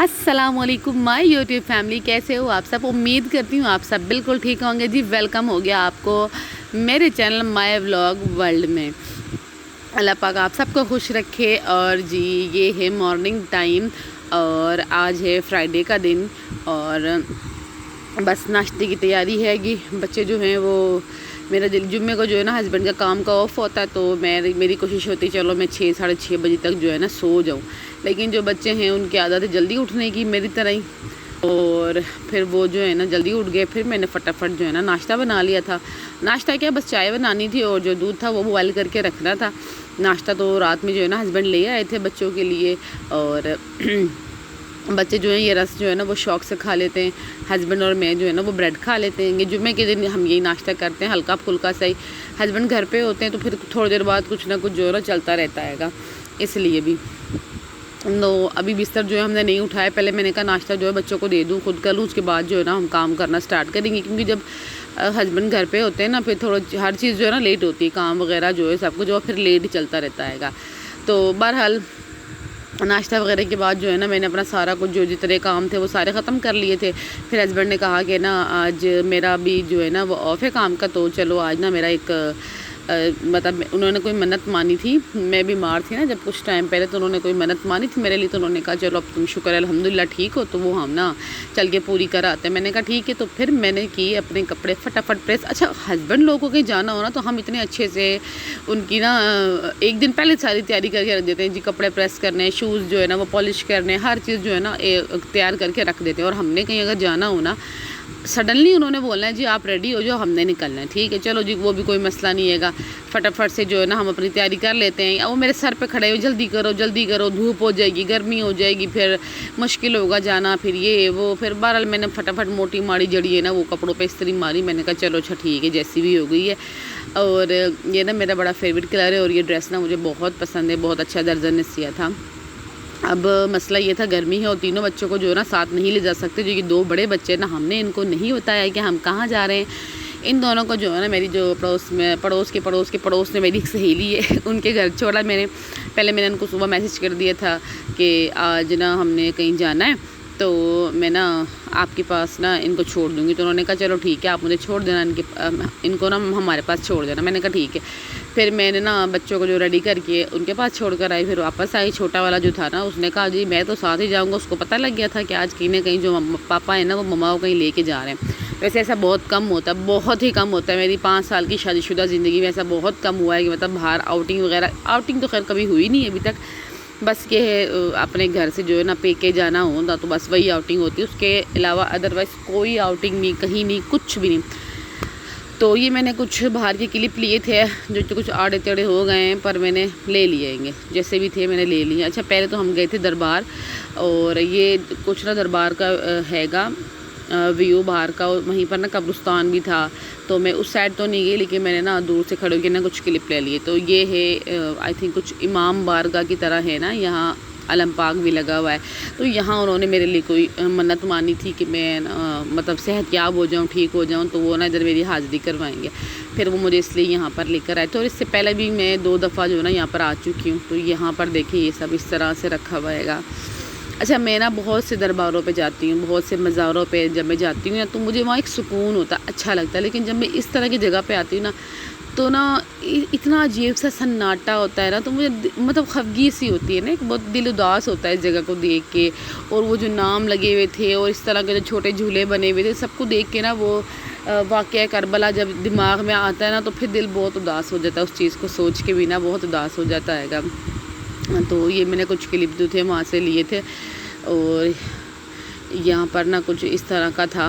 अस्सलाम वालेकुम my YouTube family, कैसे हो आप सब। उम्मीद करती हूँ आप सब बिल्कुल ठीक होंगे। जी वेलकम हो गया आपको मेरे चैनल माय व्लॉग वर्ल्ड में। अल्लाह पाक आप सबको खुश रखे। और जी ये है मॉर्निंग टाइम और आज है फ्राइडे का दिन और बस नाश्ते की तैयारी है। कि बच्चे जो हैं वो मेरा जुम्मे को जो है ना हस्बैंड का काम का ऑफ होता है, तो मेरी कोशिश होती है चलो मैं 6 साढ़े 6 बजे तक जो है ना सो जाऊँ। लेकिन जो बच्चे हैं उनकी आदत है जल्दी उठने की, मेरी तरह ही। और फिर वो जो है ना जल्दी उठ गए। फिर मैंने फटाफट जो है ना नाश्ता बना लिया था। नाश्ता क्या, बस चाय बनानी थी और जो दूध था वो बॉयल करके रखना था। नाश्ता तो रात में जो है ना हस्बैंड ले आए थे बच्चों के लिए। और बच्चे जो हैं ये रस जो है ना वो शौक़ से खा लेते हैं। हस्बैंड और मैं जो है ना वो ब्रेड खा लेते हैं। ये जुम्मे के दिन हम यही नाश्ता करते हैं, हल्का फुल्का सा ही। हस्बैंड घर पे होते हैं तो फिर थोड़ी देर बाद कुछ ना कुछ जो है ना चलता रहता है, इसलिए भी। तो अभी बिस्तर जो है हमने नहीं उठाया। पहले मैंने कहा नाश्ता जो है बच्चों को दे दूँ, खुद कर लूँ, उसके बाद जो है ना हम काम करना स्टार्ट करेंगे। क्योंकि जब हस्बैंड घर पे होते हैं ना फिर थोड़ा हर चीज़ जो है ना लेट होती है, काम वगैरह जो है सब कुछ जो फिर लेट ही चलता रहता है। तो बहरहाल नाश्ता वगैरह के बाद जो है ना मैंने अपना सारा कुछ जो जितने काम थे वो सारे ख़त्म कर लिए थे। फिर हस्बैंड ने कहा कि ना आज मेरा भी जो है ना वो ऑफ है काम का, तो चलो आज ना मेरा एक मतलब उन्होंने कोई मन्नत मानी थी। मैं बीमार थी ना जब कुछ टाइम पहले, तो उन्होंने कोई मन्नत मानी थी मेरे लिए। तो उन्होंने कहा चलो अब तुम शुक्र अल्हम्दुलिल्लाह ठीक हो, तो वो हम ना चल के पूरी कर आते हैं। मैंने कहा ठीक है। तो फिर मैंने की अपने कपड़े फटाफट प्रेस। अच्छा हस्बैंड लोगों को कहीं जाना हो ना तो हम इतने अच्छे से उनकी ना एक दिन पहले सारी तैयारी करके रख देते हैं जी। कपड़े प्रेस करने, शूज़ जो है ना वो पॉलिश करने, हर चीज़ जो है ना तैयार करके रख देते हैं। और हमने कहीं अगर जाना हो ना सडनली उन्होंने बोलना है जी आप रेडी हो जाओ, हमने निकलना है। ठीक है चलो जी, वो भी कोई मसला नहीं है। फटाफट से जो है ना हम अपनी तैयारी कर लेते हैं। वो मेरे सर पे खड़े हो जल्दी करो, धूप हो जाएगी, गर्मी हो जाएगी, फिर मुश्किल होगा जाना, फिर ये वो। फिर बहरहाल मैंने फटाफट मोटी माड़ी जड़ी है ना वो कपड़ों पे इस्त्री मारी। मैंने कहा चलो अच्छा ठीक है जैसी भी हो गई है। और ये ना मेरा बड़ा फेवरेट कलर है और ये ड्रेस ना मुझे बहुत पसंद है, बहुत अच्छा दर्जन ने सिया था। अब मसला ये था गर्मी है और तीनों बच्चों को जो है ना साथ नहीं ले जा सकते, जो कि 2 बड़े बच्चे ना हमने इनको नहीं बताया कि हम कहाँ जा रहे हैं। इन दोनों को जो है ना मेरी जो पड़ोस में मेरी एक सहेली है उनके घर छोड़ा मैंने। पहले मैंने उनको सुबह मैसेज कर दिया था कि आज ना हमने कहीं जाना है, तो मैं ना आपके पास ना इनको छोड़ दूँगी। तो उन्होंने कहा चलो ठीक है आप मुझे छोड़ देना, इनको ना हमारे पास छोड़ देना। मैंने कहा ठीक है। फिर मैंने ना बच्चों को जो रेडी करके उनके पास छोड़ कर आई, फिर वापस आई। छोटा वाला जो था ना उसने कहा जी मैं तो साथ ही जाऊँगा। उसको पता लग गया था कि आज कहीं ना कहीं जो पापा है ना वो मम्मा को कहीं लेके जा रहे हैं। वैसे ऐसा बहुत कम होता है, बहुत ही कम होता है। मेरी 5 साल की शादीशुदा ज़िंदगी में ऐसा बहुत कम हुआ है कि मतलब बाहर आउटिंग तो खैर कभी हुई नहीं है अभी तक। बस ये है अपने घर से जो है ना पेके जाना हो ना तो बस वही आउटिंग होती है, उसके अलावा अदरवाइज़ कोई आउटिंग नहीं, कहीं नहीं, कुछ भी नहीं। तो ये मैंने कुछ बाहर के क्लिप लिए थे जो तो कुछ आड़े टेढ़े हो गए हैं, पर मैंने ले लिए जैसे भी थे मैंने ले लिए। अच्छा पहले तो हम गए थे दरबार, और ये कुछ ना दरबार का हैगा व्यू बाहर का, वहीं पर ना कब्रिस्तान भी था। तो मैं उस साइड तो नहीं गई, लेकिन मैंने ना दूर से खड़े होकर ना कुछ क्लिप ले लिए। तो ये है आई थिंक कुछ इमाम बारगाह की तरह है ना, यहाँ अलम पाक भी लगा हुआ है। तो यहाँ उन्होंने मेरे लिए कोई मन्नत मानी थी कि मैं मतलब सेहतयाब हो जाऊँ, ठीक हो जाऊँ, तो वो ना इधर मेरी हाज़िरी करवाएंगे। फिर वो मुझे इसलिए यहाँ पर लेकर आए थे। और इससे पहले भी मैं 2 दफ़ा जो है ना यहाँ पर आ चुकी हूँ। तो यहाँ पर देखिए ये सब इस तरह से रखा हुआ है। अच्छा मैं ना बहुत से दरबारों पे जाती हूँ, बहुत से मज़ारों पे जब मैं जाती हूँ ना तो मुझे वहाँ एक सुकून होता है, अच्छा लगता है। लेकिन जब मैं इस तरह की जगह पे आती हूँ ना तो ना इतना अजीब सा सन्नाटा होता है ना, तो मुझे मतलब खफगी सी होती है ना, एक बहुत दिल उदास होता है इस जगह को देख के। और वो जो नाम लगे हुए थे और इस तरह के जो छोटे झूले बने हुए थे सबको देख के ना वो वाक़या करबला जब दिमाग में आता है ना तो फिर दिल बहुत उदास हो जाता है, उस चीज़ को सोच के भी ना बहुत उदास हो जाता है। तो ये मैंने कुछ क्लिप जो थे वहाँ से लिए थे। और यहाँ पर ना कुछ इस तरह का था।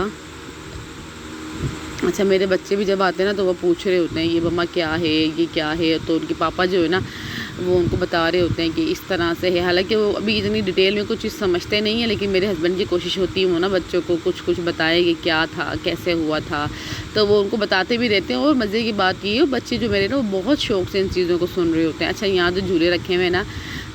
अच्छा मेरे बच्चे भी जब आते हैं ना तो वो पूछ रहे होते हैं ये मम्मा क्या है, ये क्या है। तो उनके पापा जो है ना वो उनको बता रहे होते हैं कि इस तरह से है। हालांकि वो अभी इतनी डिटेल में कुछ चीज़ समझते नहीं है, लेकिन मेरे हस्बैंड की कोशिश होती है वो ना बच्चों को कुछ बताए कि क्या था, कैसे हुआ था, तो वो उनको बताते भी रहते हैं। और मज़े की बात ये है बच्चे जो मेरे ना वो बहुत शौक़ से इन चीज़ों को सुन रहे होते हैं। अच्छा यहाँ जो झूले रखे हुए हैं ना